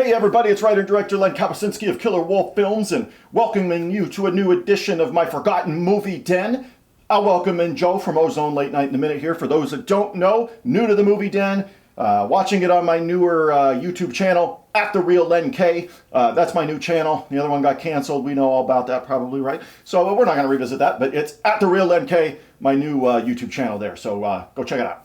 Hey everybody, it's writer and director Len Kabasinski of Killer Wolf Films and welcoming you to a new edition of my Forgotten Movie Den. I'll welcome in Joe from Ozone Late Night in a minute here. For those that don't know, new to the Movie Den, watching it on my newer YouTube channel, at The Real Len K. That's my new channel. The other one got canceled. We know all about that probably, right? So we're not going to revisit that, but it's at The Real Len K, my new YouTube channel there. So go check it out.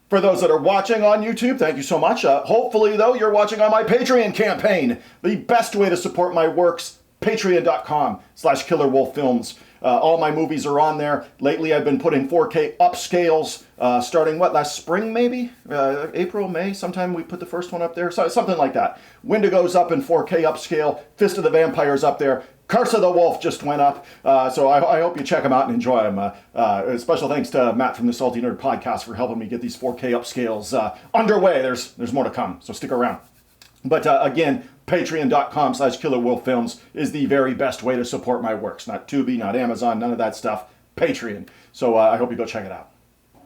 For those that are watching on YouTube, thank you so much. Hopefully, though, you're watching on my Patreon campaign. The best way to support my works, patreon.com/killerwolffilms. All my movies are on there. Lately, I've been putting 4K upscales, starting, last spring, maybe? April, May, sometime we put the first one up there. So, something like that. Wendigo's up in 4K upscale. Fist of the Vampire's up there. Curse of the Wolf just went up, so I hope you check them out and enjoy them. Special thanks to Matt from the Salty Nerd Podcast for helping me get these 4K upscales underway. There's more to come, so stick around. But again, patreon.com/killerwolffilms is the very best way to support my works. Not Tubi, not Amazon, none of that stuff. Patreon. So I hope you go check it out.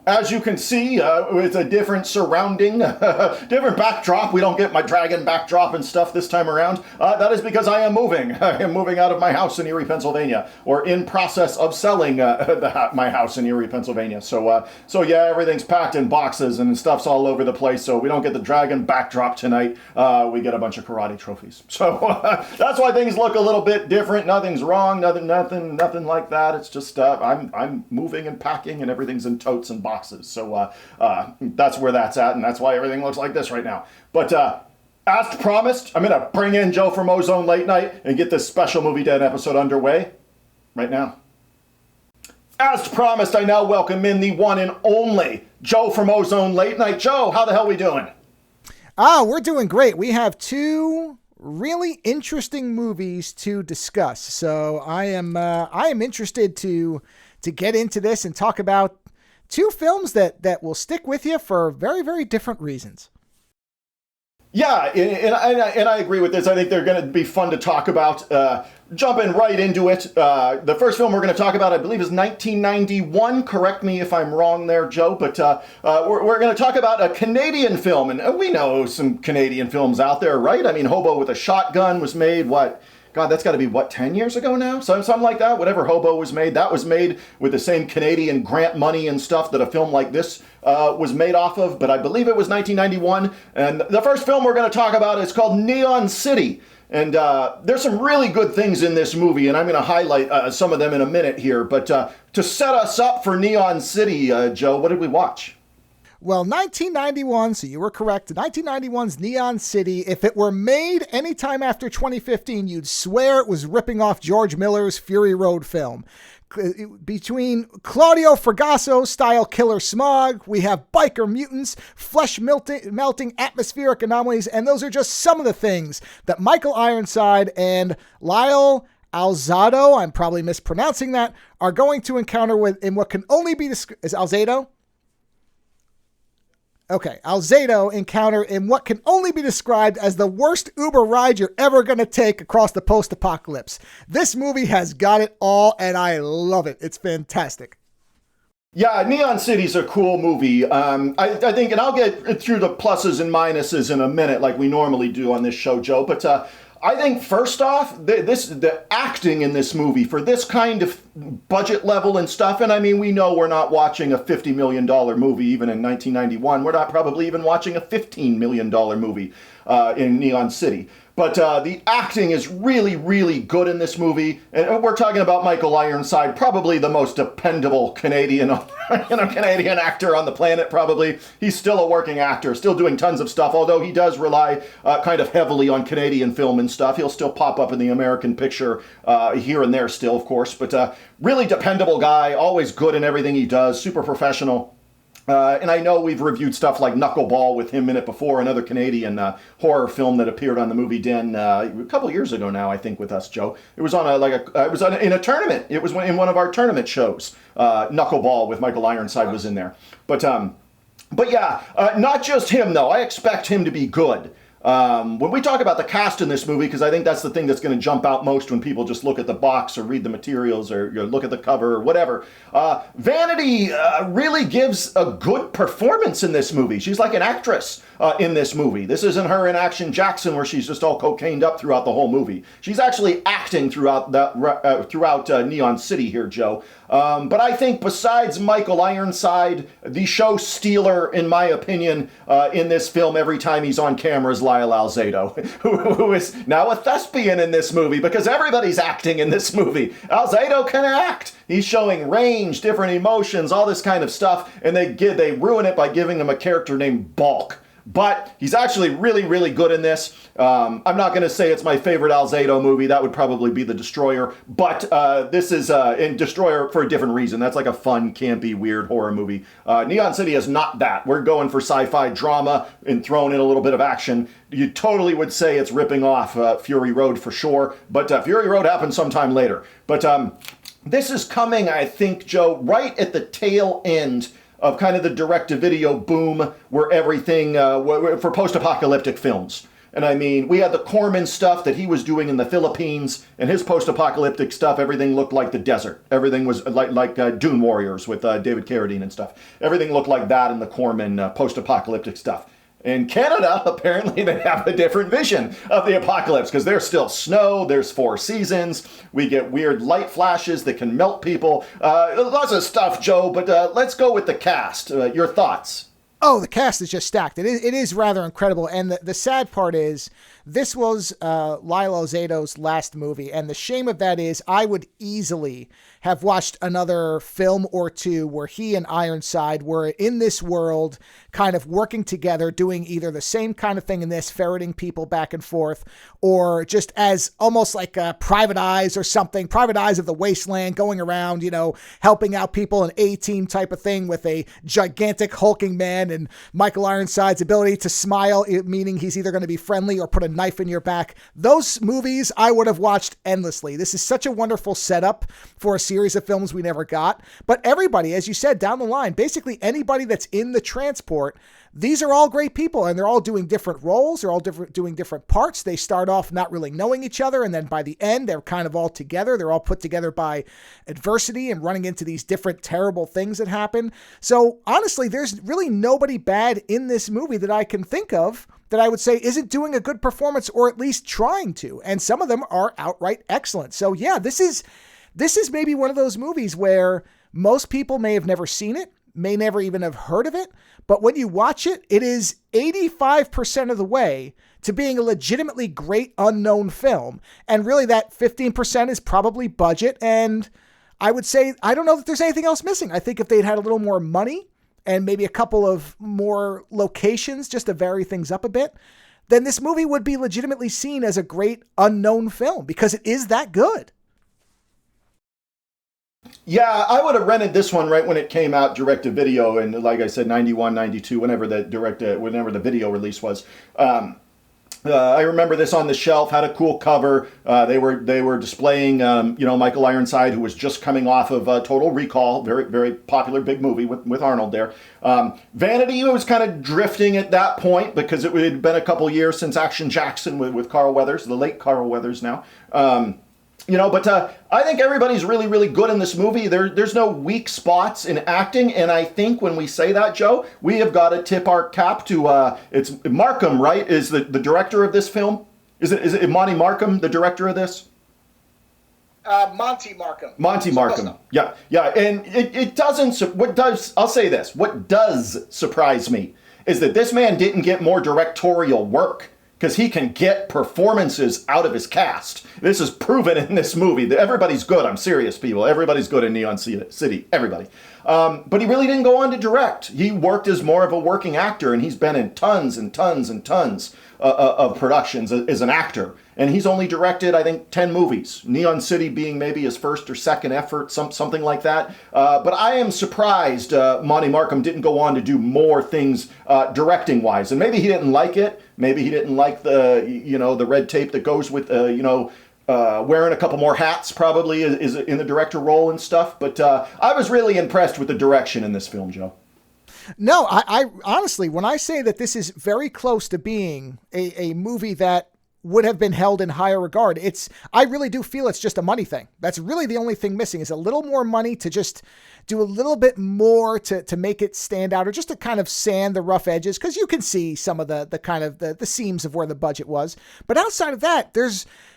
As you can see, it's a different surrounding, different backdrop. We don't get my dragon backdrop and stuff this time around. That is because I am moving. I am moving out of my house in Erie, Pennsylvania, or in process of selling my house in Erie, Pennsylvania. So yeah, everything's packed in boxes and stuff's all over the place. So we don't get the dragon backdrop tonight. We get a bunch of karate trophies. So that's why things look a little bit different. Nothing's wrong. Nothing like that. It's just I'm moving and packing, and everything's in totes and boxes. So that's where that's at, and that's why everything looks like this right now. But as promised, I'm going to bring in Joe from Ozone Late Night and get this special Movie Den episode underway right now. As promised, I now welcome in the one and only Joe from Ozone Late Night. Joe, how the hell we doing? We're doing great. We have two really interesting movies to discuss. So I am interested to get into this and talk about two films that will stick with you for very, very different reasons. Yeah, and I agree with this. I think they're going to be fun to talk about. Jumping right into it, the first film we're going to talk about, I believe, is 1991. Correct me if I'm wrong there, Joe, but we're going to talk about a Canadian film, and we know some Canadian films out there, right? I mean, Hobo with a Shotgun was made, God, that's got to be, 10 years ago now? Something like that. Whatever Hobo was made, that was made with the same Canadian grant money and stuff that a film like this was made off of. But I believe it was 1991. And the first film we're going to talk about is called Neon City. And there's some really good things in this movie, and I'm going to highlight some of them in a minute here. But to set us up for Neon City, Joe, what did we watch? Well, 1991, so you were correct. 1991's Neon City, if it were made anytime after 2015, you'd swear it was ripping off George Miller's Fury Road film. Between Claudio Fragasso-style killer smog, we have biker mutants, flesh-melting atmospheric anomalies, and those are just some of the things that Michael Ironside and Lyle Alzado, I'm probably mispronouncing that, are going to encounter in what can only be described as Alzado? Okay, Alzado encounter in what can only be described as the worst Uber ride you're ever going to take across the post-apocalypse. This movie has got it all, and I love it. It's fantastic. Yeah, Neon City's a cool movie. I think, and I'll get through the pluses and minuses in a minute like we normally do on this show, Joe, but I think first off, the acting in this movie for this kind of budget level and stuff, and I mean, we know we're not watching a $50 million movie even in 1991. We're not probably even watching a $15 million movie in Neon City. But the acting is really, really good in this movie. And we're talking about Michael Ironside, probably the most dependable Canadian actor on the planet, probably. He's still a working actor, still doing tons of stuff, although he does rely kind of heavily on Canadian film and stuff. He'll still pop up in the American picture here and there still, of course. But really dependable guy, always good in everything he does, super professional. And I know we've reviewed stuff like Knuckleball with him in it before, another Canadian horror film that appeared on the Movie Den a couple years ago now, I think, with us, Joe. It was in a tournament. It was in one of our tournament shows. Knuckleball with Michael Ironside was in there. But yeah, not just him though. I expect him to be good. When we talk about the cast in this movie, because I think that's the thing that's going to jump out most when people just look at the box or read the materials or look at the cover or whatever, Vanity really gives a good performance in this movie. She's like an actress in this movie. This isn't her in Action Jackson where she's just all cocained up throughout the whole movie. She's actually acting throughout Neon City here, Joe. But I think besides Michael Ironside, the show stealer, in my opinion, in this film every time he's on camera is Lyle Alzado, who is now a thespian in this movie because everybody's acting in this movie. Alzado can act. He's showing range, different emotions, all this kind of stuff, and they ruin it by giving him a character named Balk. But he's actually really, really good in this. I'm not going to say it's my favorite Alzado movie. That would probably be The Destroyer. But this is in Destroyer for a different reason. That's like a fun, campy, weird horror movie. Neon City is not that. We're going for sci-fi drama and throwing in a little bit of action. You totally would say it's ripping off Fury Road for sure. But Fury Road happened sometime later. But this is coming, I think, Joe, right at the tail end of kind of the direct-to-video boom where everything, for post-apocalyptic films. And I mean, we had the Corman stuff that he was doing in the Philippines, and his post-apocalyptic stuff, everything looked like the desert. Everything was like Dune Warriors with David Carradine and stuff. Everything looked like that in the Corman post-apocalyptic stuff. In Canada, apparently they have a different vision of the apocalypse because there's still snow, there's 4 seasons, we get weird light flashes that can melt people. Lots of stuff, Joe, but let's go with the cast. Your thoughts? Oh, the cast is just stacked. It is rather incredible. And the sad part is this was Lyle Alzado's last movie. And the shame of that is I would easily have watched another film or two where he and Ironside were in this world kind of working together, doing either the same kind of thing in this, ferreting people back and forth, or just as almost like Private Eyes or something, Private Eyes of the Wasteland, going around, helping out people, an A-Team type of thing with a gigantic hulking man and Michael Ironside's ability to smile, meaning he's either going to be friendly or put a knife in your back. Those movies I would have watched endlessly. This is such a wonderful setup for a series of films we never got. But everybody, as you said, down the line, basically anybody that's in the transport, these are all great people, and they're all doing different roles. They're all doing different parts. They start off not really knowing each other, and then by the end, they're kind of all together. They're all put together by adversity and running into these different terrible things that happen. So honestly, there's really nobody bad in this movie that I can think of that I would say isn't doing a good performance, or at least trying to. And some of them are outright excellent. So yeah, this is maybe one of those movies where most people may have never seen it, may never even have heard of it, but when you watch it, it is 85% of the way to being a legitimately great unknown film. And really that 15% is probably budget. And I would say, I don't know that there's anything else missing. I think if they'd had a little more money and maybe a couple of more locations just to vary things up a bit, then this movie would be legitimately seen as a great unknown film because it is that good. Yeah, I would have rented this one right when it came out direct to video, and like I said, 91, 92, whenever the video release was. I remember this on the shelf, had a cool cover. They were displaying, Michael Ironside, who was just coming off of Total Recall, very, very popular big movie with Arnold there. Vanity was kind of drifting at that point because it had been a couple years since Action Jackson with Carl Weathers, the late Carl Weathers now. But I think everybody's really, really good in this movie. There's no weak spots in acting, and I think when we say that, Joe, we have got to tip our cap to, it's Markham, right, is the director of this film? Is it Monty Markham, the director of this? Monty Markham. Monty Markham. Yeah. And it doesn't, I'll say this, what does surprise me is that this man didn't get more directorial work, because he can get performances out of his cast. This is proven in this movie. Everybody's good. I'm serious, people. Everybody's good in Neon City. Everybody. But he really didn't go on to direct. He worked as more of a working actor, and he's been in tons and tons and tons of productions as an actor. And he's only directed, I think, 10 movies. Neon City being maybe his first or second effort, something like that. But I am surprised Monty Markham didn't go on to do more things directing-wise. And maybe he didn't like it. Maybe he didn't like the red tape that goes with, wearing a couple more hats probably is in the director role and stuff. But I was really impressed with the direction in this film, Joe. No, I honestly, when I say that this is very close to being a movie that would have been held in higher regard, I really do feel it's just a money thing. That's really the only thing missing, is a little more money to just do a little bit more to make it stand out, or just to kind of sand the rough edges, because you can see some of the kind of the seams of where the budget was. But outside of that,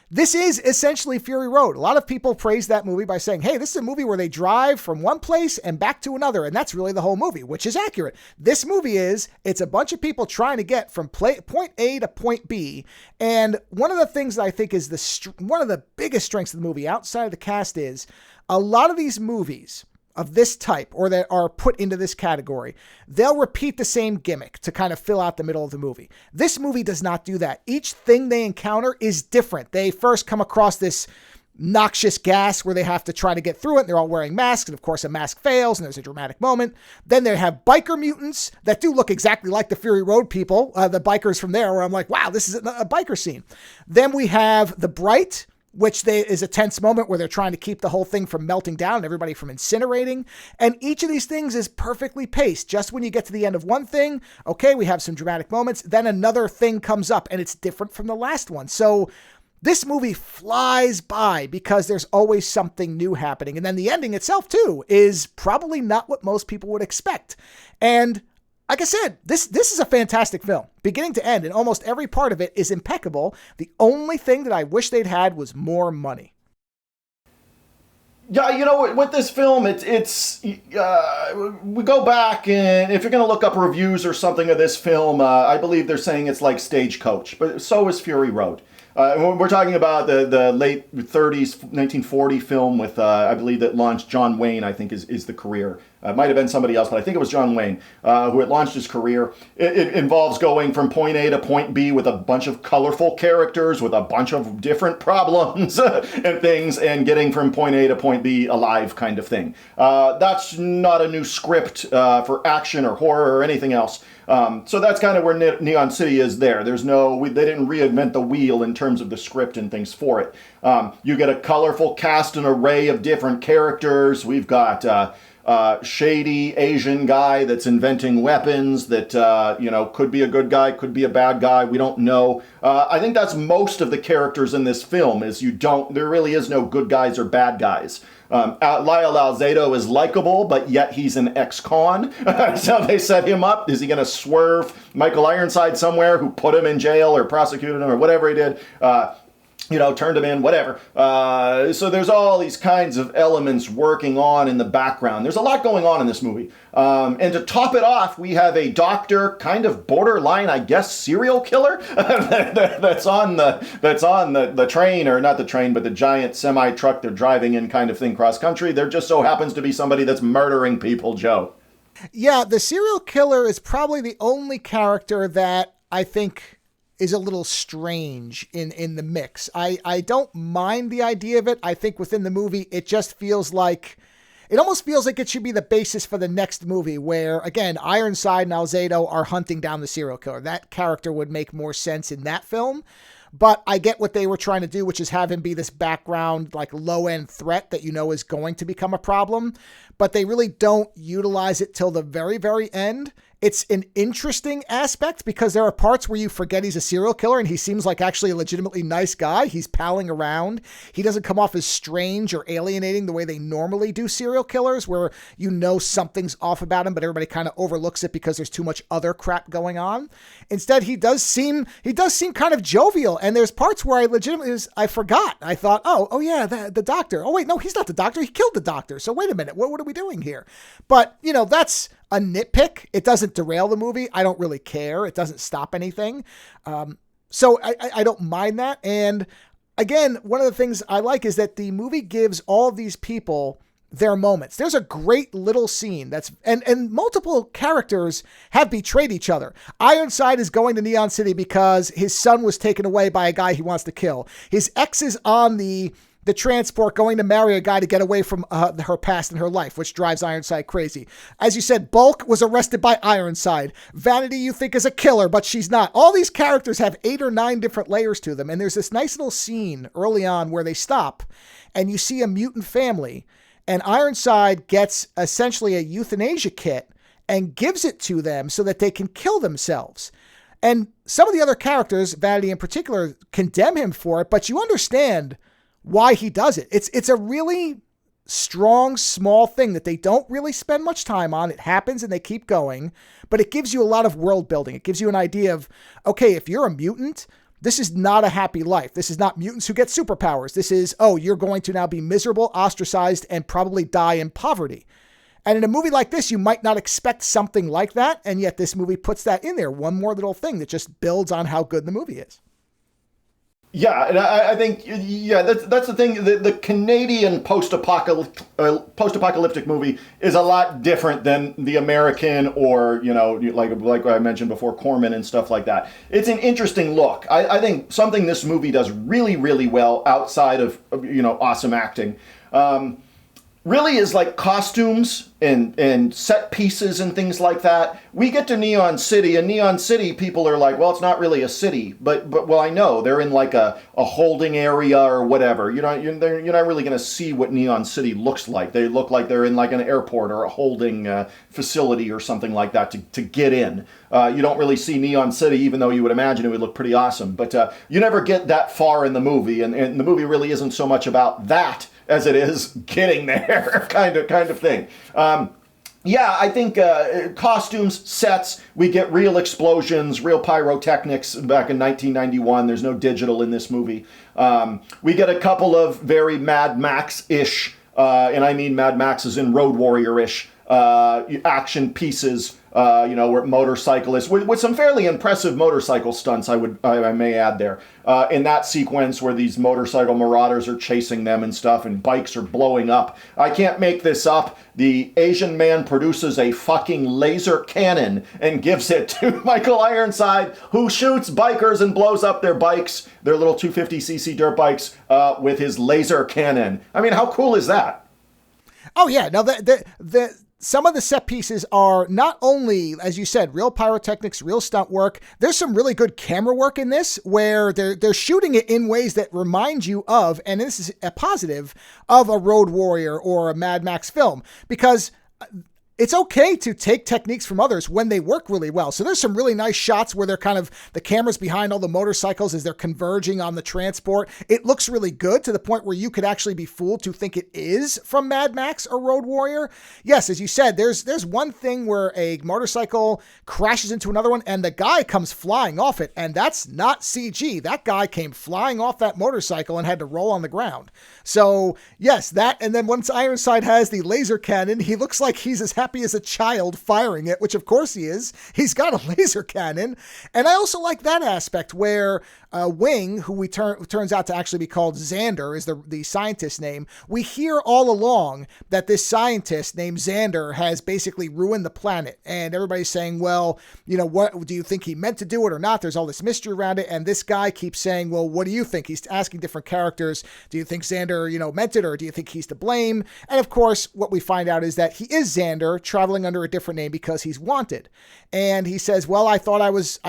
this is essentially Fury Road. A lot of people praise that movie by saying, hey, this is a movie where they drive from one place and back to another. And that's really the whole movie, which is accurate. This movie it's a bunch of people trying to get from point A to point B. And one of the things that I think is one of the biggest strengths of the movie outside of the cast is a lot of these movies of this type, or that are put into this category, they'll repeat the same gimmick to kind of fill out the middle of the movie. This movie does not do that. Each thing they encounter is different. They first come across this noxious gas where they have to try to get through it. They're all wearing masks, and of course a mask fails, and there's a dramatic moment. Then they have biker mutants that do look exactly like the Fury Road people, the bikers from there, where I'm like, wow, this is a biker scene. Then we have the Bright, which is a tense moment where they're trying to keep the whole thing from melting down and everybody from incinerating. And each of these things is perfectly paced. Just when you get to the end of one thing, okay, we have some dramatic moments, then another thing comes up and it's different from the last one. So this movie flies by because there's always something new happening. And then the ending itself, too, is probably not what most people would expect. And like I said, this is a fantastic film, beginning to end, and almost every part of it is impeccable. The only thing that I wish they'd had was more money. Yeah, with this film, it's we go back, and if you're going to look up reviews or something of this film, I believe they're saying it's like Stagecoach, but so is Fury Road. We're talking about the late 30s, 1940 film with, I believe, that launched John Wayne, I think, is the career. It might have been somebody else, but I think it was John Wayne who had launched his career. It involves going from point A to point B with a bunch of colorful characters with a bunch of different problems and things, and getting from point A to point B alive kind of thing. That's not a new script for action or horror or anything else. So that's kind of where Neon City is there. They didn't reinvent the wheel in terms of the script and things for it. You get a colorful cast, an array of different characters. We've got shady Asian guy that's inventing weapons that, could be a good guy, could be a bad guy. We don't know. I think that's most of the characters in this film there really is no good guys or bad guys. Lyle Alzado is likable, but yet he's an ex-con. So they set him up. Is he going to swerve Michael Ironside somewhere, who put him in jail or prosecuted him or whatever he did? Turned him in, whatever. So there's all these kinds of elements working on in the background. There's a lot going on in this movie. And to top it off, we have a doctor, kind of borderline, I guess, serial killer that's on the train, or not the train, but the giant semi-truck they're driving in kind of thing cross country. There just so happens to be somebody that's murdering people, Joe. Yeah, the serial killer is probably the only character that I think is a little strange in the mix. I don't mind the idea of it. I think within the movie, it almost feels like it should be the basis for the next movie where, again, Ironside and Alzado are hunting down the serial killer. That character would make more sense in that film. But I get what they were trying to do, which is have him be this background, like low-end threat that is going to become a problem. But they really don't utilize it till the very, very end. It's an interesting aspect because there are parts where you forget he's a serial killer and he seems like actually a legitimately nice guy. He's palling around. He doesn't come off as strange or alienating the way they normally do serial killers, where something's off about him, but everybody kind of overlooks it because there's too much other crap going on. Instead, he does seem kind of jovial. And there's parts where I forgot. I thought, oh yeah, the doctor. Oh wait, no, he's not the doctor. He killed the doctor. So wait a minute, what are we doing here? But that's a nitpick. It doesn't derail the movie. I don't really care. It doesn't stop anything. So I don't mind that. And again, one of the things I like is that the movie gives all of these people their moments. There's a great little scene and multiple characters have betrayed each other. Ironside is going to Neon City because his son was taken away by a guy he wants to kill. His ex is on the transport going to marry a guy to get away from her past and her life, which drives Ironside crazy. As you said, Bulk was arrested by Ironside. Vanity you think is a killer, but she's not. All these characters have 8 or 9 different layers to them, and there's this nice little scene early on where they stop, and you see a mutant family, and Ironside gets essentially a euthanasia kit, and gives it to them so that they can kill themselves. And some of the other characters, Vanity in particular, condemn him for it, but you understand why he does it. It's a really strong, small thing that they don't really spend much time on. It happens and they keep going, but it gives you a lot of world building. It gives you an idea of, okay, if you're a mutant, this is not a happy life. This is not mutants who get superpowers. This is, oh, you're going to now be miserable, ostracized, and probably die in poverty. And in a movie like this, you might not expect something like that, and yet this movie puts that in there. One more little thing that just builds on how good the movie is. Yeah, and I think, yeah, that's the thing. The Canadian post-apocalyptic movie is a lot different than the American, or, you know, like I mentioned before, Corman and stuff like that. It's an interesting look. I think something this movie does really, really well outside of, you know, awesome acting, really is like costumes and set pieces and things like that. We get to Neon City, and Neon City people are like, well, it's not really a city, but well, I know they're in like a holding area or whatever. You're not really going to see what Neon City looks like. They look like they're in like an airport or a holding facility or something like that to get in. You don't really see Neon City, even though you would imagine it would look pretty awesome. But you never get that far in the movie, and the movie really isn't so much about that as it is getting there, kind of thing. Yeah, I think costumes, sets, we get real explosions, real pyrotechnics back in 1991. There's no digital in this movie. We get a couple of very Mad Max-ish, and I mean Mad Max as in Road Warrior-ish, action pieces, where motorcyclists, with some fairly impressive motorcycle stunts, I may add there, in that sequence where these motorcycle marauders are chasing them and stuff, and bikes are blowing up. I can't make this up. The Asian man produces a fucking laser cannon and gives it to Michael Ironside, who shoots bikers and blows up their bikes, their little 250cc dirt bikes, with his laser cannon. I mean, how cool is that? Oh yeah, now some of the set pieces are not only, as you said, real pyrotechnics, real stunt work. There's some really good camera work in this where they're shooting it in ways that remind you of, and this is a positive, of a Road Warrior or a Mad Max film, because it's okay to take techniques from others when they work really well. So there's some really nice shots where they're kind of, the camera's behind all the motorcycles as they're converging on the transport. It looks really good to the point where you could actually be fooled to think it is from Mad Max or Road Warrior. Yes, as you said, there's one thing where a motorcycle crashes into another one and the guy comes flying off it, and that's not CG. That guy came flying off that motorcycle and had to roll on the ground. So yes, that, and then once Ironside has the laser cannon, he looks like he's as happy as a child firing it, which of course he is. He's got a laser cannon. And I also like that aspect where Wing, who turns out to actually be called Xander, is the scientist's name. We hear all along that this scientist named Xander has basically ruined the planet. And everybody's saying, well, what do you think he meant to do it or not? There's all this mystery around it. And this guy keeps saying, well, what do you think? He's asking different characters. Do you think Xander, meant it, or do you think he's to blame? And of course, what we find out is that he is Xander, traveling under a different name because he's wanted. And he says, well, I thought I was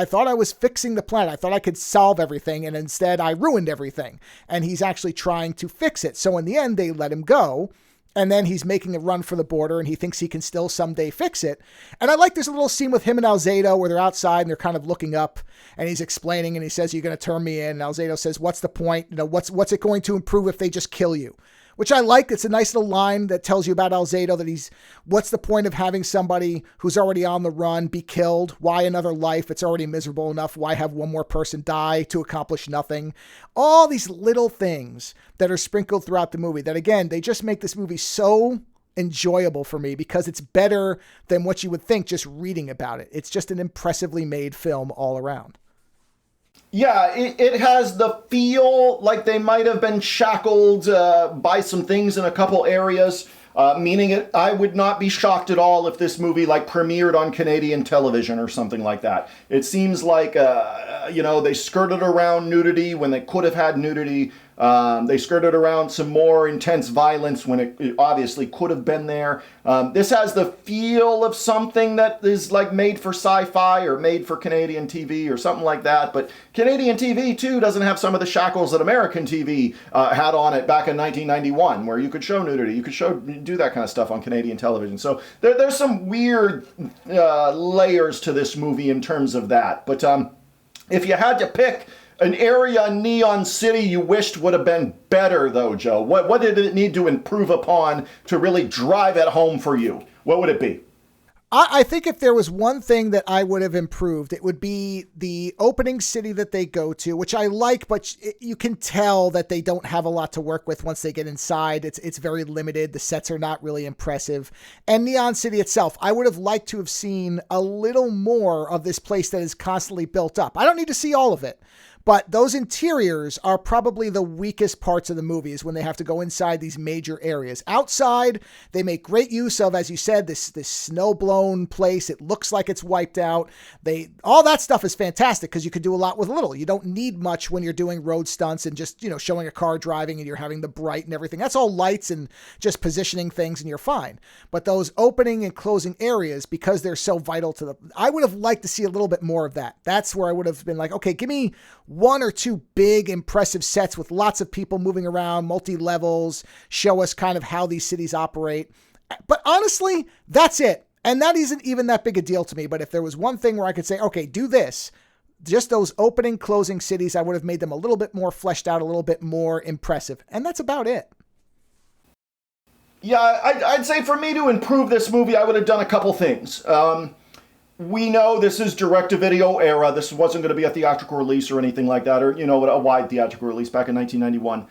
fixing the planet. I thought I could solve everything, and instead I ruined everything. And he's actually trying to fix it. So in the end, they let him go. And then he's making a run for the border, and he thinks he can still someday fix it. And I like this little scene with him and Alzado where they're outside and they're kind of looking up, and he's explaining, and he says, "You're going to turn me in." And Alzado says, "What's the point? What's it going to improve if they just kill you?" Which I like. It's a nice little line that tells you about Alzado, that what's the point of having somebody who's already on the run be killed? Why another life? It's already miserable enough. Why have one more person die to accomplish nothing? All these little things that are sprinkled throughout the movie that, again, they just make this movie so enjoyable for me because it's better than what you would think just reading about it. It's just an impressively made film all around. Yeah, it has the feel like they might have been shackled by some things in a couple areas, meaning I would not be shocked at all if this movie premiered on Canadian television or something like that. It seems like, they skirted around nudity when they could have had nudity. They skirted around some more intense violence when it obviously could have been there. This has the feel of something that is like made for sci-fi or made for Canadian TV or something like that. But Canadian TV, too, doesn't have some of the shackles that American TV had on it back in 1991, where you could show nudity. You could do that kind of stuff on Canadian television. So there's some weird layers to this movie in terms of that. But if you had to pick an area in Neon City you wished would have been better, though, Joe, what did it need to improve upon to really drive it home for you? What would it be? I think if there was one thing that I would have improved, it would be the opening city that they go to, which I like, but you can tell that they don't have a lot to work with once they get inside. It's very limited. The sets are not really impressive. And Neon City itself, I would have liked to have seen a little more of this place that is constantly built up. I don't need to see all of it. But those interiors are probably the weakest parts of the movie, is when they have to go inside these major areas. Outside, they make great use of, as you said, this snow-blown place. It looks like it's wiped out. All that stuff is fantastic because you can do a lot with little. You don't need much when you're doing road stunts and just, showing a car driving and you're having the bright and everything. That's all lights and just positioning things and you're fine. But those opening and closing areas, because they're so vital to I would have liked to see a little bit more of that. That's where I would have been like, okay, give me one or two big, impressive sets with lots of people moving around, multi-levels, show us kind of how these cities operate. But honestly, that's it. And that isn't even that big a deal to me. But if there was one thing where I could say, okay, do this, just those opening, closing cities, I would have made them a little bit more fleshed out, a little bit more impressive. And that's about it. Yeah, I'd say for me to improve this movie, I would have done a couple things. We know this is direct-to-video era. This wasn't going to be a theatrical release or anything like that, or, a wide theatrical release back in 1991.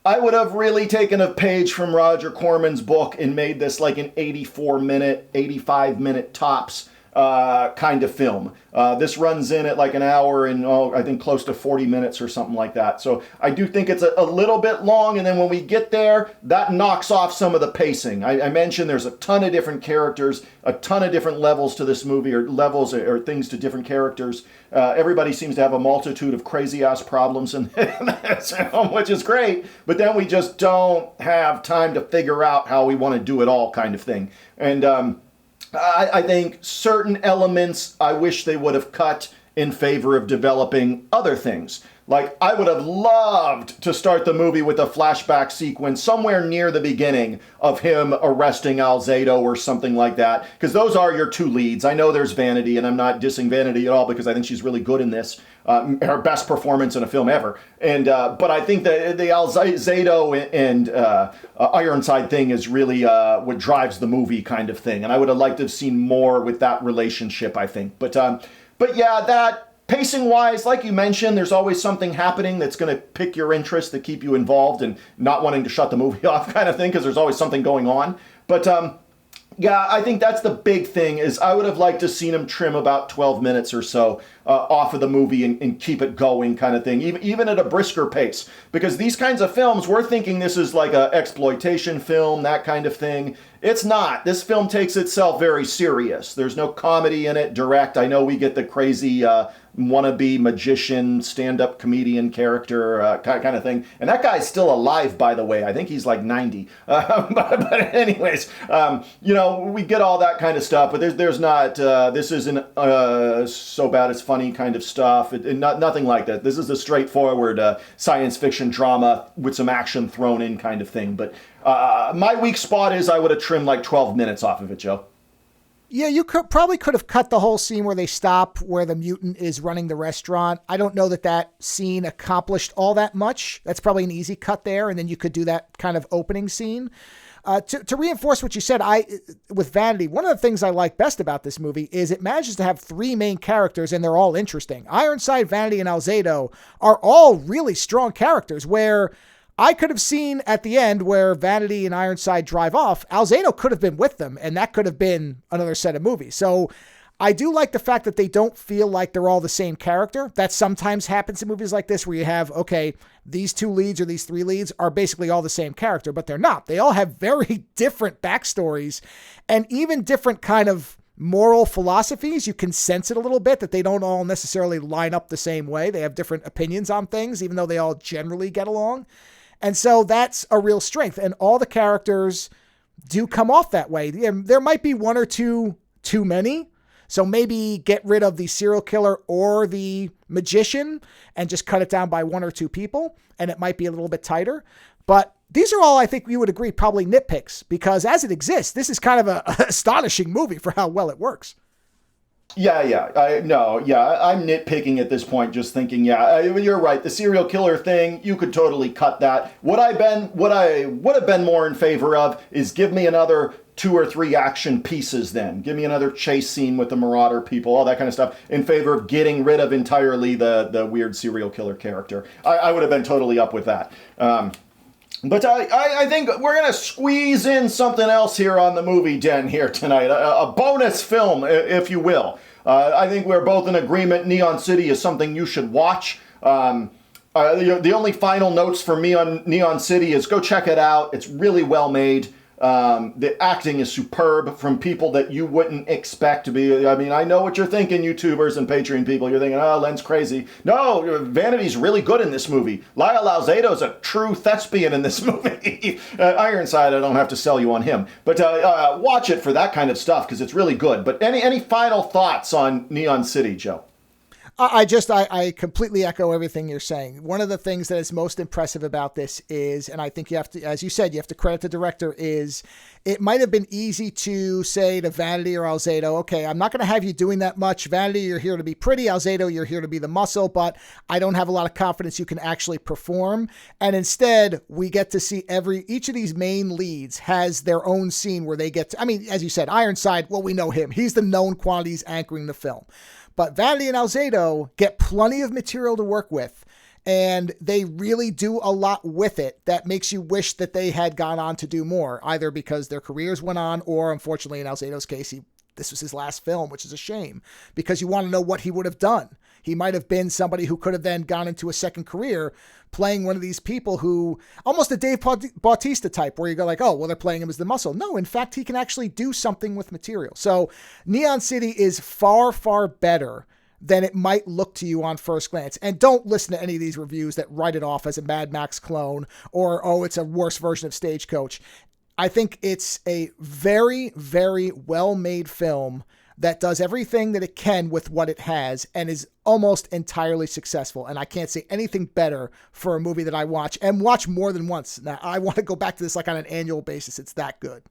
I would have really taken a page from Roger Corman's book and made this like an 84-minute, 85-minute tops kind of film. This runs in at like an hour and I think close to 40 minutes or something like that. So I do think it's a little bit long, and then when we get there, that knocks off some of the pacing. I mentioned there's a ton of different characters, a ton of different levels to this movie, or levels or things to different characters. Everybody seems to have a multitude of crazy-ass problems in this film, which is great, but then we just don't have time to figure out how we want to do it all, kind of thing. And I think certain elements I wish they would have cut in favor of developing other things. Like, I would have loved to start the movie with a flashback sequence somewhere near the beginning of him arresting Alzado or something like that, because those are your two leads. I know there's Vanity, and I'm not dissing Vanity at all because I think she's really good in this. Her best performance in a film ever. And but I think that the Alzado and Ironside thing is really what drives the movie, kind of thing. And I would have liked to have seen more with that relationship, I think. But yeah, that pacing-wise, like you mentioned, there's always something happening that's going to pick your interest, to keep you involved and not wanting to shut the movie off, kind of thing, because there's always something going on. But yeah, I think that's the big thing, is I would have liked to seen him trim about 12 minutes or so off of the movie and keep it going, kind of thing, even at a brisker pace. Because these kinds of films, we're thinking this is like a exploitation film, that kind of thing. It's not. This film takes itself very serious. There's no comedy in it, direct. I know we get the crazy wannabe magician, stand-up comedian character kind of thing. And that guy's still alive, by the way. I think he's like 90. But anyways, we get all that kind of stuff. But there's not, this isn't so bad it's funny kind of stuff. Nothing like that. This is a straightforward science fiction drama with some action thrown in, kind of thing. But my weak spot is I would have trimmed like 12 minutes off of it, Joe. Yeah, you probably could have cut the whole scene where they stop, where the mutant is running the restaurant. I don't know that scene accomplished all that much. That's probably an easy cut there, and then you could do that kind of opening scene. To reinforce what you said, with Vanity, one of the things I like best about this movie is it manages to have three main characters, and they're all interesting. Ironside, Vanity, and Alzado are all really strong characters, where I could have seen at the end where Vanity and Ironside drive off, Alzado could have been with them, and that could have been another set of movies. So I do like the fact that they don't feel like they're all the same character. That sometimes happens in movies like this, where you have, okay, these two leads or these three leads are basically all the same character, but they're not. They all have very different backstories and even different kind of moral philosophies. You can sense it a little bit that they don't all necessarily line up the same way. They have different opinions on things, even though they all generally get along. And so that's a real strength. And all the characters do come off that way. There might be one or two too many. So maybe get rid of the serial killer or the magician and just cut it down by one or two people, and it might be a little bit tighter. But these are all, I think we would agree, probably nitpicks, because as it exists, this is kind of an astonishing movie for how well it works. Yeah. I'm nitpicking at this point, just thinking, you're right. The serial killer thing, you could totally cut that. What I would have been more in favor of is give me another 2 or 3 action pieces then. Give me another chase scene with the Marauder people, all that kind of stuff, in favor of getting rid of entirely the weird serial killer character. I would have been totally up with that. But I think we're going to squeeze in something else here on the Movie Den here tonight. A bonus film, if you will. I think we're both in agreement Neon City is something you should watch. The only final notes for me on Neon City is go check it out. It's really well made. The acting is superb from people that you wouldn't expect to be. I mean, I know what you're thinking, YouTubers and Patreon people. You're thinking, oh, Len's crazy. No, Vanity's really good in this movie. Lyle Alzado's a true thespian in this movie. Ironside, I don't have to sell you on him. But watch it for that kind of stuff, because it's really good. But any final thoughts on Neon City, Joe? I completely echo everything you're saying. One of the things that is most impressive about this is, and I think you have to, as you said, you have to credit the director, is it might have been easy to say to Vanity or Alzado, okay, I'm not going to have you doing that much. Vanity, you're here to be pretty. Alzado, you're here to be the muscle, but I don't have a lot of confidence you can actually perform. And instead, we get to see each of these main leads has their own scene where they get to, I mean, as you said, Ironside, well, we know him. He's the known quantities anchoring the film. But Vanity and Alzado get plenty of material to work with, and they really do a lot with it that makes you wish that they had gone on to do more, either because their careers went on, or unfortunately in Alzado's case, this was his last film, which is a shame, because you want to know what he would have done. He might have been somebody who could have then gone into a second career playing one of these people who, almost a Dave Bautista type, where you go like, oh, well, they're playing him as the muscle. No, in fact, he can actually do something with material. So Neon City is far, far better than it might look to you on first glance. And don't listen to any of these reviews that write it off as a Mad Max clone or, oh, it's a worse version of Stagecoach. I think it's a very, very well-made film that does everything that it can with what it has and is almost entirely successful. And I can't say anything better for a movie that I watch and watch more than once. Now, I want to go back to this like on an annual basis. It's that good.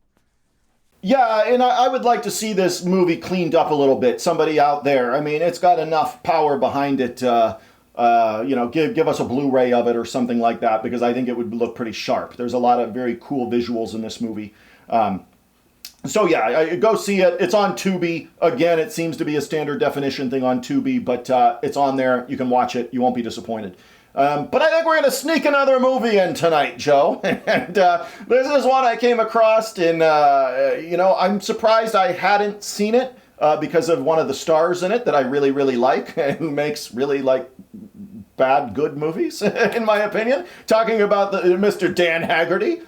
Yeah, and I would like to see this movie cleaned up a little bit. Somebody out there, I mean, it's got enough power behind it. Give us a Blu-ray of it or something like that, because I think it would look pretty sharp. There's a lot of very cool visuals in this movie. Go see it. It's on Tubi. Again, it seems to be a standard definition thing on Tubi, but it's on there. You can watch it. You won't be disappointed. But I think we're going to sneak another movie in tonight, Joe. And this is one I came across, and I'm surprised I hadn't seen it because of one of the stars in it that I really, really like, who makes really bad, good movies, in my opinion. Talking about Mr. Dan Haggerty.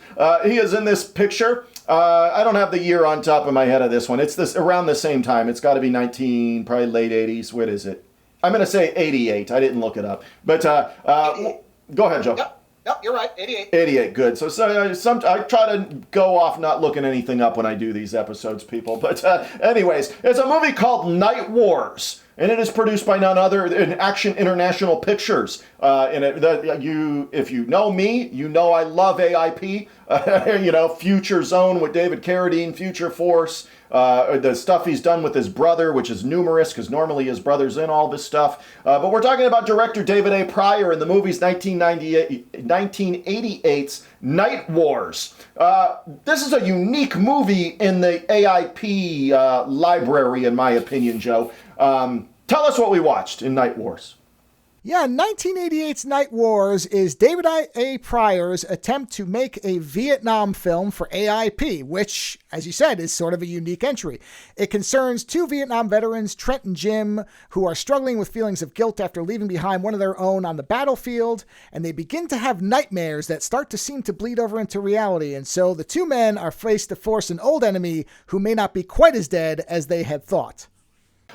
He is in this picture. I don't have the year on top of my head of this one. It's this around the same time. It's got to be probably late 80s. What is it? I'm going to say 88. I didn't look it up. But go ahead, Joe. Yep, you're right. 88. 88, good. So I try to go off not looking anything up when I do these episodes, people. But anyways, it's a movie called Night Wars. And it is produced by none other than Action International Pictures. If you know me, you know I love AIP. Future Zone with David Carradine, Future Force. The stuff he's done with his brother, which is numerous, because normally his brother's in all this stuff. But we're talking about director David A. Pryor in the movie's 1988's Night Wars. This is a unique movie in the AIP library, in my opinion, Joe. Tell us what we watched in Night Wars. Yeah, 1988's Night Wars is David A. Pryor's attempt to make a Vietnam film for AIP, which, as you said, is sort of a unique entry. It concerns two Vietnam veterans, Trent and Jim, who are struggling with feelings of guilt after leaving behind one of their own on the battlefield, and they begin to have nightmares that start to seem to bleed over into reality, and so the two men are faced to force an old enemy who may not be quite as dead as they had thought.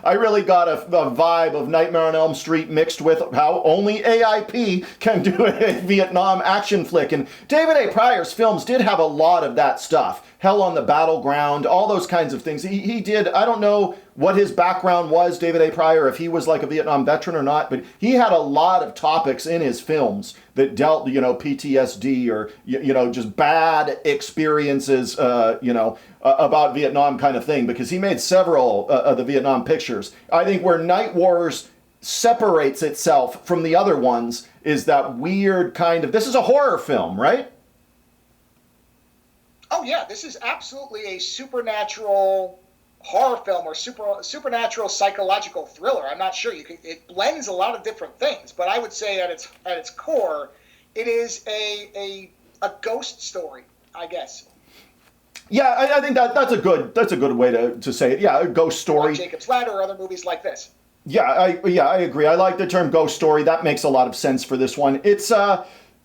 I really got a vibe of Nightmare on Elm Street mixed with how only AIP can do a Vietnam action flick. And David A. Pryor's films did have a lot of that stuff. Hell on the Battleground, all those kinds of things. He did, I don't know what his background was, David A. Pryor, if he was like a Vietnam veteran or not, but he had a lot of topics in his films that dealt, PTSD or, just bad experiences, about Vietnam kind of thing, because he made several of the Vietnam pictures. I think where Night Wars separates itself from the other ones is that weird kind of, this is a horror film, right? Oh yeah, this is absolutely a supernatural horror film or supernatural psychological thriller. I'm not sure. It blends a lot of different things, but I would say at its core, it is a ghost story, I guess. Yeah, I think that's a good way to say it. Yeah, a ghost story. Like Jacob's Ladder or other movies like this. Yeah, I agree. I like the term ghost story. That makes a lot of sense for this one. It's for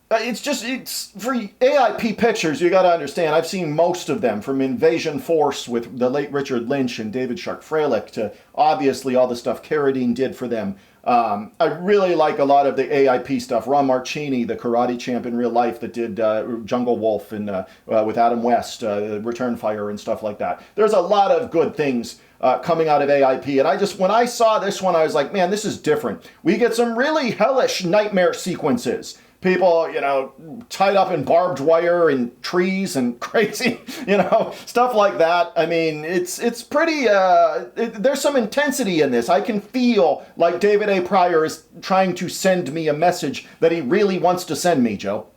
AIP pictures. You got to understand. I've seen most of them, from Invasion Force with the late Richard Lynch and David Shark Freilich to obviously all the stuff Carradine did for them. I really like a lot of the AIP stuff. Ron Marchini, the karate champ in real life that did Jungle Wolf and with Adam West, Return Fire and stuff like that. There's a lot of good things coming out of AIP. And when I saw this one, I was like, man, this is different. We get some really hellish nightmare sequences. People, tied up in barbed wire and trees and crazy, stuff like that. I mean, it's pretty, there's some intensity in this. I can feel like David A. Pryor is trying to send me a message that he really wants to send me, Joe.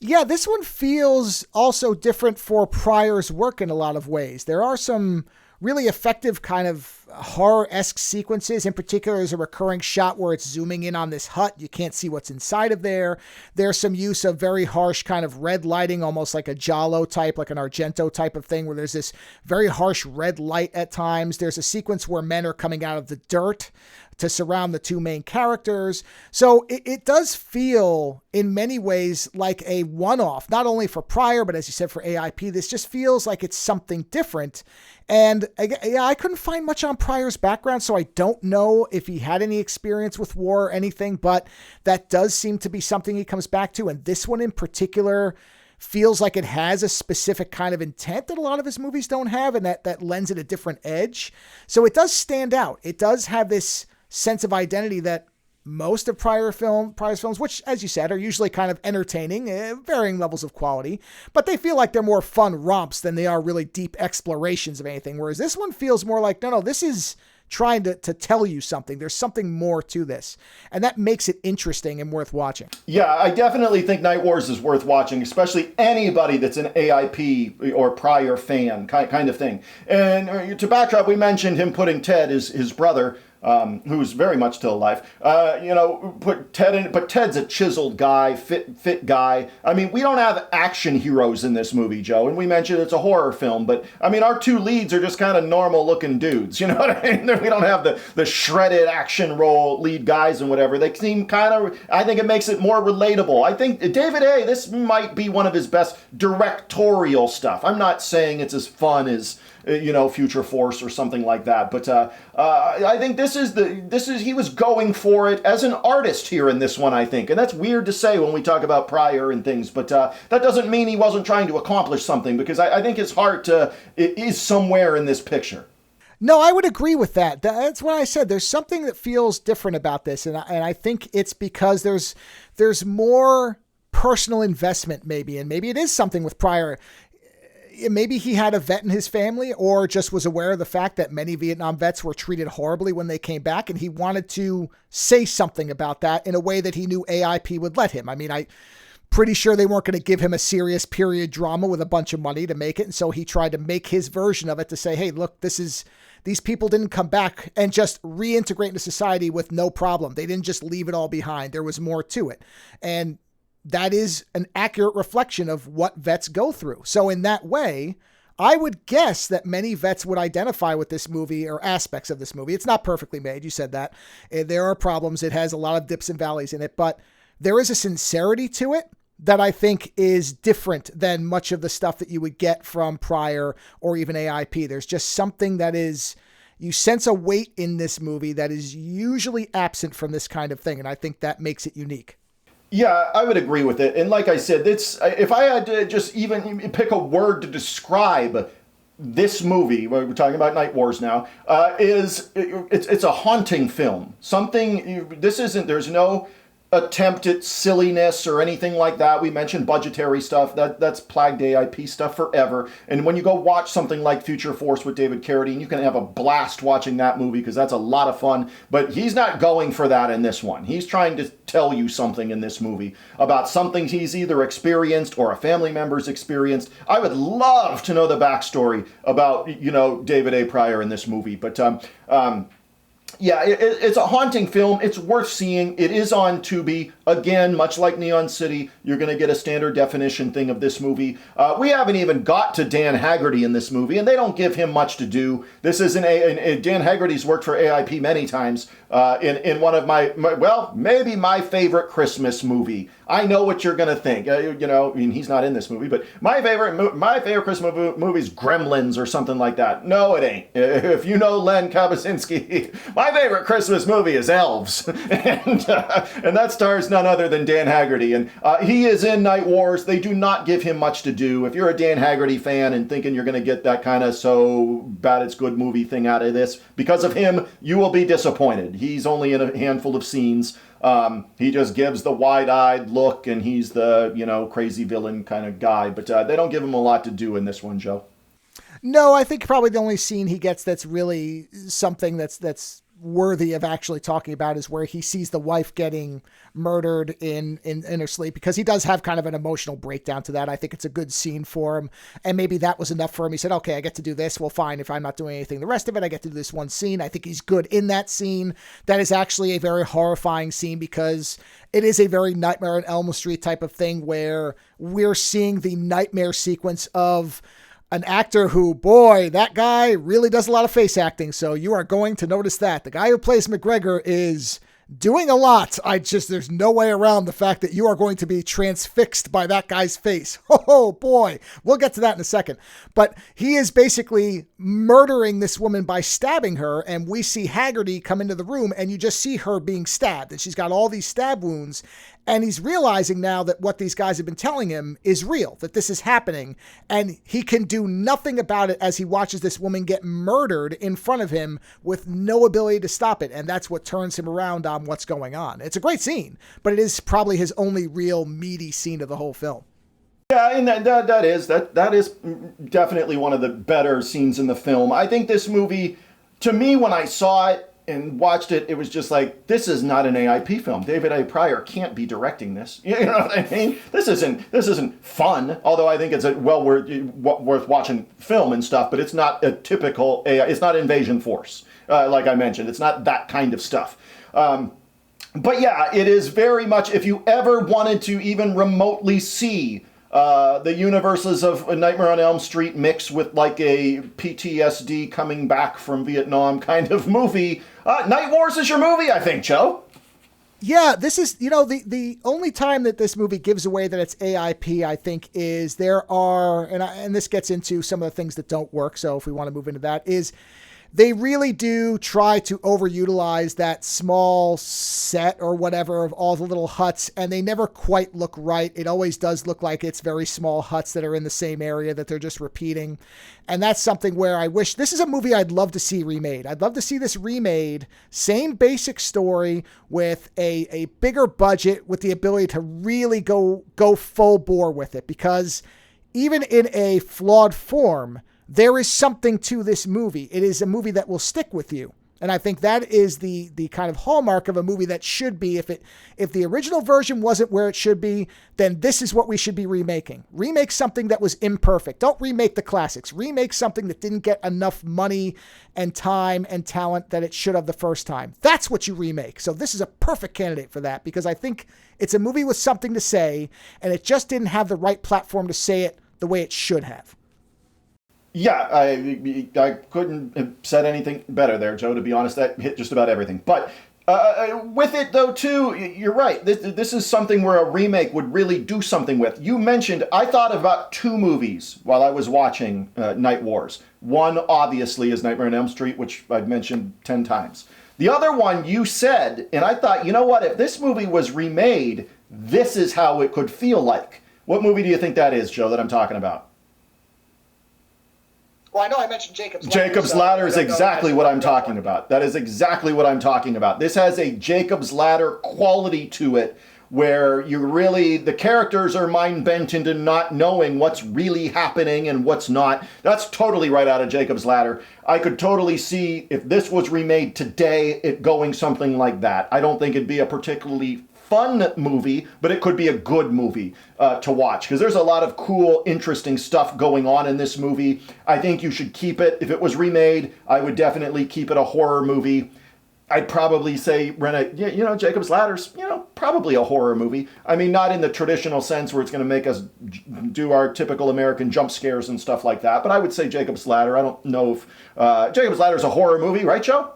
Yeah, this one feels also different for Pryor's work in a lot of ways. There are some really effective kind of horror-esque sequences. In particular, there's a recurring shot where it's zooming in on this hut. You can't see what's inside of there. There's some use of very harsh kind of red lighting, almost like a Giallo type, like an Argento type of thing, where there's this very harsh red light at times. There's a sequence where men are coming out of the dirt to surround the two main characters. So it does feel in many ways like a one-off, not only for Pryor, but as you said, for AIP. This just feels like it's something different. And I couldn't find much on Pryor's background, so I don't know if he had any experience with war or anything, but that does seem to be something he comes back to. And this one in particular feels like it has a specific kind of intent that a lot of his movies don't have, and that lends it a different edge. So it does stand out. It does have this sense of identity that most of Pryor's films, which, as you said, are usually kind of entertaining, varying levels of quality, but they feel like they're more fun romps than they are really deep explorations of anything. Whereas this one feels more like, no, this is trying to tell you something. There's something more to this. And that makes it interesting and worth watching. Yeah, I definitely think Night Wars is worth watching, especially anybody that's an AIP or Pryor fan kind of thing. And to backdrop, we mentioned him putting Ted, his brother, who's very much still alive, put Ted in, but Ted's a chiseled guy, fit guy. I mean, we don't have action heroes in this movie, Joe, and we mentioned it's a horror film, but I mean, our two leads are just kind of normal looking dudes, you know what I mean? We don't have the shredded action role lead guys and whatever. They seem kind of, I think it makes it more relatable. I think David A., this might be one of his best directorial stuff. I'm not saying it's as fun as Future Force or something like that. But I think he was going for it as an artist here in this one, I think. And that's weird to say when we talk about Pryor and things, but that doesn't mean he wasn't trying to accomplish something, because I think his heart is somewhere in this picture. No, I would agree with that. That's what I said. There's something that feels different about this. And I think it's because there's more personal investment maybe. And maybe it is something with Pryor. Maybe he had a vet in his family, or just was aware of the fact that many Vietnam vets were treated horribly when they came back, and he wanted to say something about that in a way that he knew AIP would let him. I mean, pretty sure they weren't going to give him a serious period drama with a bunch of money to make it. And so he tried to make his version of it to say, hey, look, these people didn't come back and just reintegrate into society with no problem. They didn't just leave it all behind. There was more to it. And that is an accurate reflection of what vets go through. So in that way, I would guess that many vets would identify with this movie or aspects of this movie. It's not perfectly made. You said that. There are problems. It has a lot of dips and valleys in it, but there is a sincerity to it that I think is different than much of the stuff that you would get from Prior or even AIP. There's just something that is, you sense a weight in this movie that is usually absent from this kind of thing. And I think that makes it unique. Yeah, I would agree with it. And like I said, if I had to just even pick a word to describe this movie, we're talking about Night Wars now, it's a haunting film. There's no attempt at silliness or anything like that. We mentioned budgetary stuff. That's plagued AIP stuff forever. And when you go watch something like Future Force with David Carradine, you can have a blast watching that movie because that's a lot of fun. But he's not going for that in this one. He's trying to tell you something in this movie about something he's either experienced or a family member's experienced. I would love to know the backstory about, David A. Pryor in this movie. But yeah, it's a haunting film. It's worth seeing. It is on Tubi. Again, much like Neon City, you're going to get a standard definition thing of this movie. We haven't even got to Dan Haggerty in this movie, and they don't give him much to do. This isn't Dan Haggerty's worked for AIP many times in one of maybe my favorite Christmas movie. I know what you're going to think. He's not in this movie, but my favorite Christmas movie is Gremlins or something like that. No, it ain't. If you know Len Kabasinski, my favorite Christmas movie is Elves, and that stars none other than Dan Haggerty. And he is in Night Wars. They do not give him much to do. If you're a Dan Haggerty fan and thinking you're going to get that kind of so bad it's good movie thing out of this, because of him, you will be disappointed. He's only in a handful of scenes. He just gives the wide-eyed look, and he's the, crazy villain kind of guy. But they don't give him a lot to do in this one, Joe. No, I think probably the only scene he gets that's really something that's worthy of actually talking about is where he sees the wife getting murdered in her sleep, because he does have kind of an emotional breakdown to that. I think it's a good scene for him, and maybe that was enough for him. He said, okay, I get to do this. Well, fine. If I'm not doing anything the rest of it, I get to do this one scene. I think he's good in that scene. That is actually a very horrifying scene because it is a very Nightmare on Elm Street type of thing where we're seeing the nightmare sequence of an actor who, boy, that guy really does a lot of face acting. So you are going to notice that. The guy who plays McGregor is doing a lot. There's no way around the fact that you are going to be transfixed by that guy's face. Oh boy. We'll get to that in a second. But he is basically murdering this woman by stabbing her. And we see Haggerty come into the room and you just see her being stabbed. And she's got all these stab wounds. And he's realizing now that what these guys have been telling him is real, that this is happening. And he can do nothing about it as he watches this woman get murdered in front of him with no ability to stop it. And that's what turns him around on what's going on. It's a great scene, but it is probably his only real meaty scene of the whole film. Yeah, and that is definitely one of the better scenes in the film. I think this movie, to me, when I saw it and watched it, it was just like, this is not an AIP film. David A. Pryor can't be directing this. You know what I mean? This isn't fun, although I think it's worth watching film and stuff, but it's not a typical it's not Invasion Force, like I mentioned. It's not that kind of stuff. But yeah, it is very much, if you ever wanted to even remotely see the universes of A Nightmare on Elm Street mixed with like a PTSD coming back from Vietnam kind of movie, Night Wars is your movie, I think, Joe. Yeah, this is, the only time that this movie gives away that it's AIP, I think, is there are, and this gets into some of the things that don't work, so if we want to move into that, is they really do try to overutilize that small set or whatever of all the little huts, and they never quite look right. It always does look like it's very small huts that are in the same area that they're just repeating. And that's something where I wish, this is a movie I'd love to see remade. I'd love to see this remade, same basic story with a bigger budget, with the ability to really go full bore with it, because even in a flawed form, there is something to this movie. It is a movie that will stick with you. And I think that is the kind of hallmark of a movie that should be, if the original version wasn't where it should be, then this is what we should be remaking. Remake something that was imperfect. Don't remake the classics. Remake something that didn't get enough money and time and talent that it should have the first time. That's what you remake. So this is a perfect candidate for that, because I think it's a movie with something to say, and it just didn't have the right platform to say it the way it should have. Yeah, I couldn't have said anything better there, Joe, to be honest. That hit just about everything. But with it, though, too, you're right. This is something where a remake would really do something with. You mentioned, I thought about two movies while I was watching Night Wars. One, obviously, is Nightmare on Elm Street, which I've mentioned 10 times. The other one you said, and I thought, you know what, if this movie was remade, this is how it could feel like. What movie do you think that is, Joe, that I'm talking about? Well, I know I mentioned Jacob's Ladder. Jacob's Ladder is exactly what I'm talking about. That is exactly what I'm talking about. This has a Jacob's Ladder quality to it, where the characters are mind bent into not knowing what's really happening and what's not. That's totally right out of Jacob's Ladder. I could totally see, if this was remade today, it going something like that. I don't think it'd be a particularly fun movie, but it could be a good movie to watch, because there's a lot of cool, interesting stuff going on in this movie. I think you should keep it. If it was remade, I would definitely keep it a horror movie. I'd probably say rent a, Jacob's Ladder's, probably a horror movie. I mean, not in the traditional sense where it's going to make us do our typical American jump scares and stuff like that, but I would say Jacob's Ladder. I don't know if Jacob's Ladder's a horror movie, right, Joe?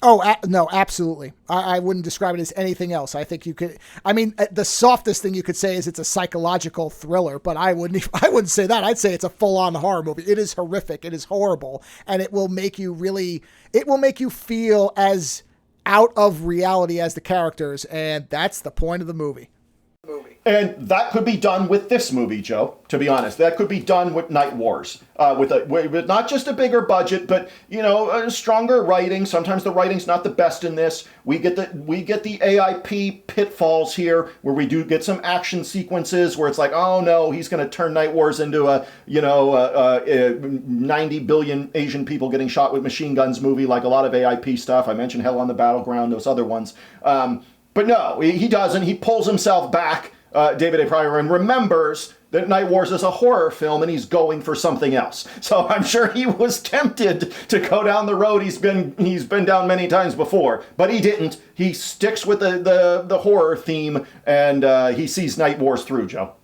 Oh, no, absolutely. I wouldn't describe it as anything else. I think you could, the softest thing you could say is it's a psychological thriller, but I wouldn't say that. I'd say it's a full-on horror movie. It is horrific. It is horrible. And it will make you feel as out of reality as the characters. And that's the point of the movie. And that could be done with this movie, Joe, to be honest. That could be done with Night Wars, with not just a bigger budget, but, stronger writing. Sometimes the writing's not the best in this. We get the AIP pitfalls here, where we do get some action sequences where it's like, oh no, he's going to turn Night Wars into a 90 billion Asian people getting shot with machine guns movie, like a lot of AIP stuff. I mentioned Hell on the Battleground, those other ones. But no, he doesn't. He pulls himself back, David A. Pryor, and remembers that Night Wars is a horror film and he's going for something else. So I'm sure he was tempted to go down the road he's been down many times before, but he didn't. He sticks with the horror theme, and he sees Night Wars through, Joe.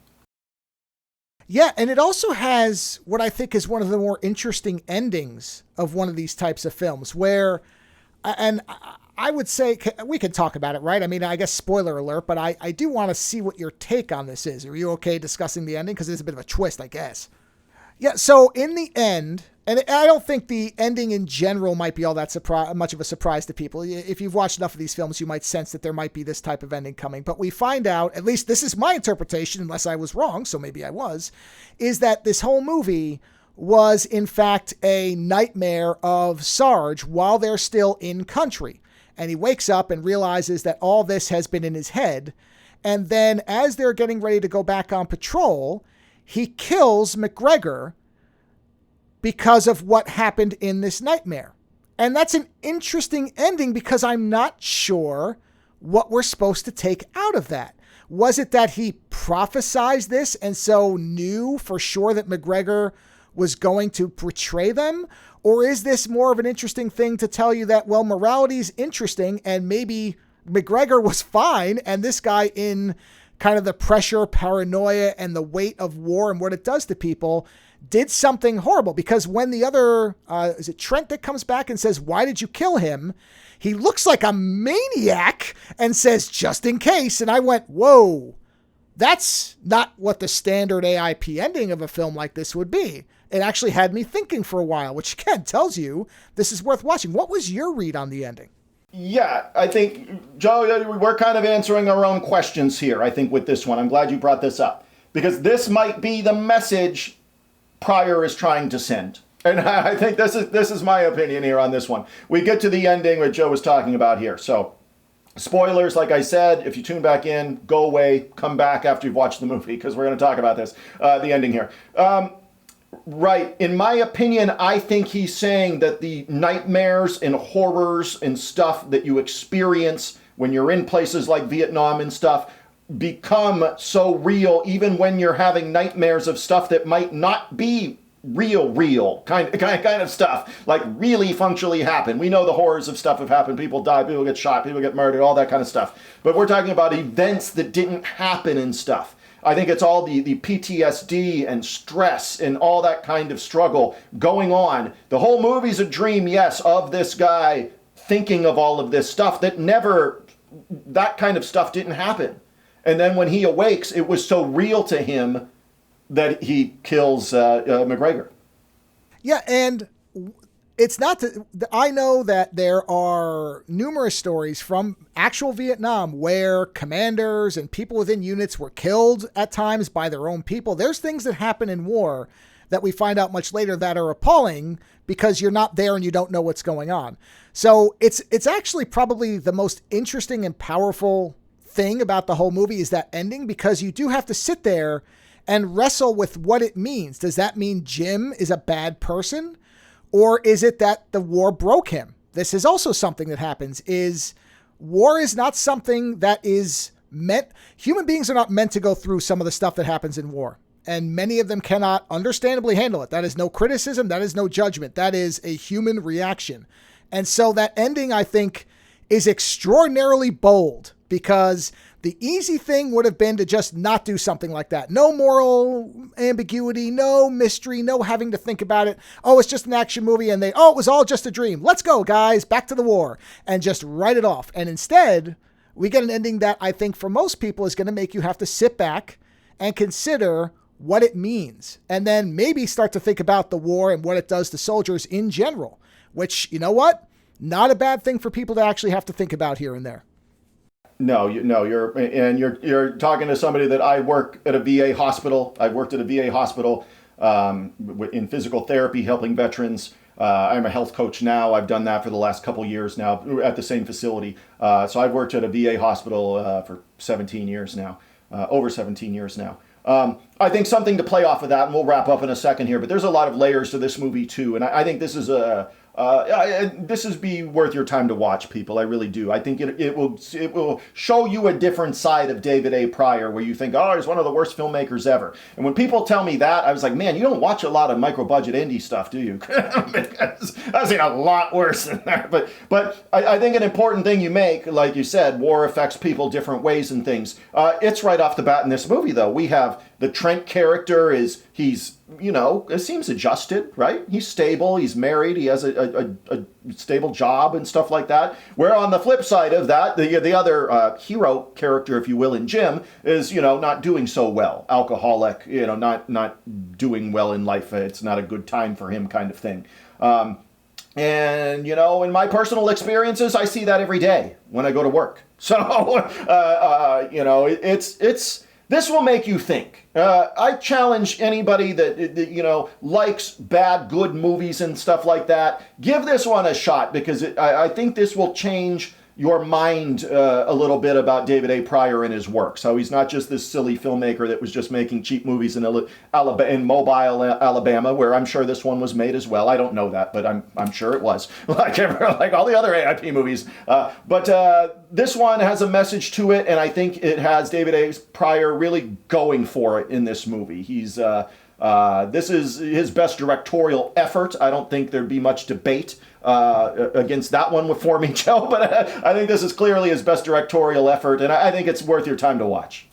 Yeah, and it also has what I think is one of the more interesting endings of one of these types of films, where, and I would say, we can talk about it, right? I mean, I guess spoiler alert, but I do want to see what your take on this is. Are you okay discussing the ending? Because there's a bit of a twist, I guess. Yeah, so in the end, and I don't think the ending in general might be all that much of a surprise to people. If you've watched enough of these films, you might sense that there might be this type of ending coming. But we find out, at least this is my interpretation, unless I was wrong, so maybe I was, is that this whole movie was, in fact, a nightmare of Sarge while they're still in country. And he wakes up and realizes that all this has been in his head. And then as they're getting ready to go back on patrol, he kills McGregor because of what happened in this nightmare. And that's an interesting ending, because I'm not sure what we're supposed to take out of that. Was it that he prophesized this and so knew for sure that McGregor was going to betray them? Or is this more of an interesting thing to tell you that, well, morality is interesting and maybe McGregor was fine, and this guy, in kind of the pressure, paranoia, and the weight of war and what it does to people, did something horrible? Because when the other, is it Trent that comes back and says, why did you kill him? He looks like a maniac and says, just in case. And I went, whoa, that's not what the standard AIP ending of a film like this would be. It actually had me thinking for a while, which again tells you this is worth watching. What was your read on the ending? Yeah, I think, Joe, we're kind of answering our own questions here, I think, with this one. I'm glad you brought this up, because this might be the message Pryor is trying to send. And I think this is my opinion here on this one. We get to the ending that Joe was talking about here. So, spoilers, like I said, if you tune back in, go away, come back after you've watched the movie, because we're going to talk about this, the ending here. Right. In my opinion, I think he's saying that the nightmares and horrors and stuff that you experience when you're in places like Vietnam and stuff become so real even when you're having nightmares of stuff that might not be real kind of stuff, like really functionally happen. We know the horrors of stuff have happened. People die, people get shot, people get murdered, all that kind of stuff. But we're talking about events that didn't happen and stuff. I think it's all the PTSD and stress and all that kind of struggle going on. The whole movie's a dream, yes, of this guy thinking of all of this stuff that never, that kind of stuff didn't happen. And then when he awakes, it was so real to him that he kills McGregor. Yeah, and it's not that I know that there are numerous stories from actual Vietnam where commanders and people within units were killed at times by their own people. There's things that happen in war that we find out much later that are appalling because you're not there and you don't know what's going on. So it's actually probably the most interesting and powerful thing about the whole movie is that ending, because you do have to sit there and wrestle with what it means. Does that mean Jim is a bad person? Or is it that the war broke him? This is also something that happens, is war is not something that is meant, human beings are not meant to go through some of the stuff that happens in war. And many of them cannot understandably handle it. That is no criticism. That is no judgment. That is a human reaction. And so that ending, I think, is extraordinarily bold, because the easy thing would have been to just not do something like that. No moral ambiguity, no mystery, no having to think about it. Oh, it's just an action movie and it was all just a dream. Let's go, guys, back to the war, and just write it off. And instead, we get an ending that I think for most people is going to make you have to sit back and consider what it means. And then maybe start to think about the war and what it does to soldiers in general, which, you know what? Not a bad thing for people to actually have to think about here and there. No, you're talking to somebody that I work at a VA hospital. I've worked at a VA hospital in physical therapy, helping veterans. I'm a health coach now. I've done that for the last couple years now at the same facility. So I've worked at a VA hospital for 17 years now, over 17 years now. I think something to play off of that, and we'll wrap up in a second here, but there's a lot of layers to this movie too. And I think this is this is be worth your time to watch, people. I really do. I think it will show you a different side of David A. Pryor, where you think, oh, he's one of the worst filmmakers ever. And when people tell me that, I was like, man, you don't watch a lot of micro-budget indie stuff, do you? I've seen a lot worse than that. But I think an important thing you make, like you said, war affects people different ways and things. It's right off the bat in this movie, though. We have the Trent character he's it seems adjusted, right? He's stable, he's married, he has a stable job and stuff like that. Where on the flip side of that, the other hero character, if you will, in Jim, is, not doing so well. Alcoholic, not doing well in life. It's not a good time for him kind of thing. And, in my personal experiences, I see that every day when I go to work. So, this will make you think. I challenge anybody that likes bad, good movies and stuff like that. Give this one a shot, because I think this will change your mind a little bit about David A. Pryor and his work. So he's not just this silly filmmaker that was just making cheap movies in Mobile, Alabama, where I'm sure this one was made as well. I don't know that, but I'm sure it was, like all the other AIP movies. But this one has a message to it, and I think it has David A. Pryor really going for it in this movie. This is his best directorial effort. I don't think there'd be much debate against that one for me, Joe, but I think this is clearly his best directorial effort, and I think it's worth your time to watch.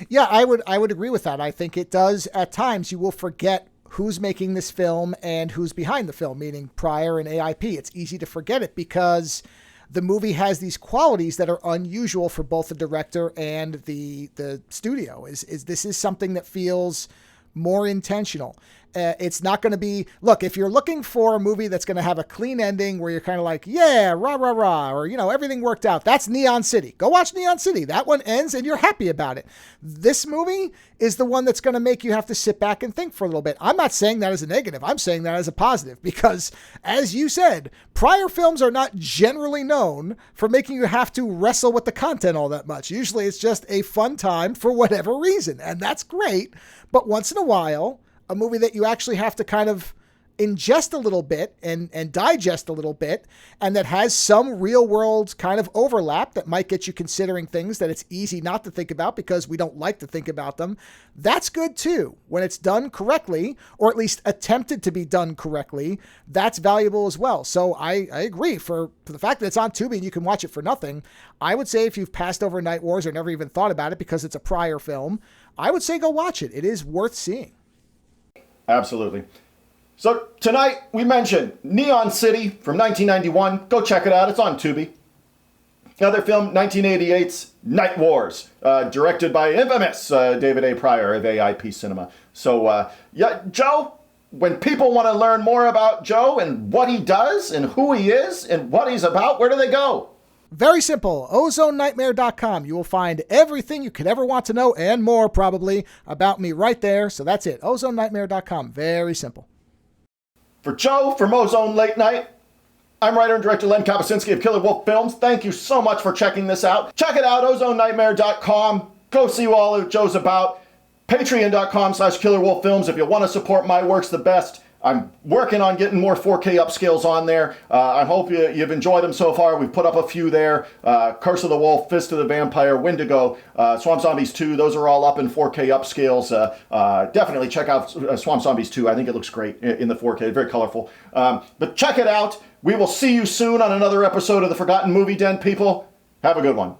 Yeah, I would agree with that. I think it does, at times, you will forget who's making this film and who's behind the film, meaning Pryor and AIP. It's easy to forget it because the movie has these qualities that are unusual for both the director and the studio. This is something that feels more intentional. It's not going to be, look, if you're looking for a movie that's going to have a clean ending where you're kind of like, yeah, rah, rah, rah, or, everything worked out, that's Neon City. Go watch Neon City. That one ends and you're happy about it. This movie is the one that's going to make you have to sit back and think for a little bit. I'm not saying that as a negative. I'm saying that as a positive because, as you said, prior films are not generally known for making you have to wrestle with the content all that much. Usually it's just a fun time for whatever reason, and that's great. But once in a while, a movie that you actually have to kind of ingest a little bit and digest a little bit, and that has some real world kind of overlap that might get you considering things that it's easy not to think about because we don't like to think about them. That's good too. When it's done correctly, or at least attempted to be done correctly, that's valuable as well. So I agree for the fact that it's on Tubi and you can watch it for nothing. I would say if you've passed over Night Wars or never even thought about it because it's a prior film, I would say go watch it. It is worth seeing. Absolutely. So tonight we mentioned Neon City from 1991. Go check it out. It's on Tubi. Another film, 1988's Night Wars, directed by infamous David A. Pryor of AIP Cinema. So, Joe, when people want to learn more about Joe and what he does and who he is and what he's about, where do they go? Very simple. OzoneNightmare.com. You will find everything you could ever want to know and more probably about me right there. So that's it. OzoneNightmare.com. Very simple. For Joe from Ozone Late Night, I'm writer and director Len Kabasinski of Killer Wolf Films. Thank you so much for checking this out. Check it out, OzoneNightmare.com. Go see what all of Joe's about. Patreon.com/KillerWolfFilms if you want to support my works the best. I'm working on getting more 4K upscales on there. I hope you've enjoyed them so far. We've put up a few there. Curse of the Wolf, Fist of the Vampire, Wendigo, Swamp Zombies 2. Those are all up in 4K upscales. Definitely check out Swamp Zombies 2. I think it looks great in the 4K. Very colorful. But check it out. We will see you soon on another episode of the Forgotten Movie Den, people. Have a good one.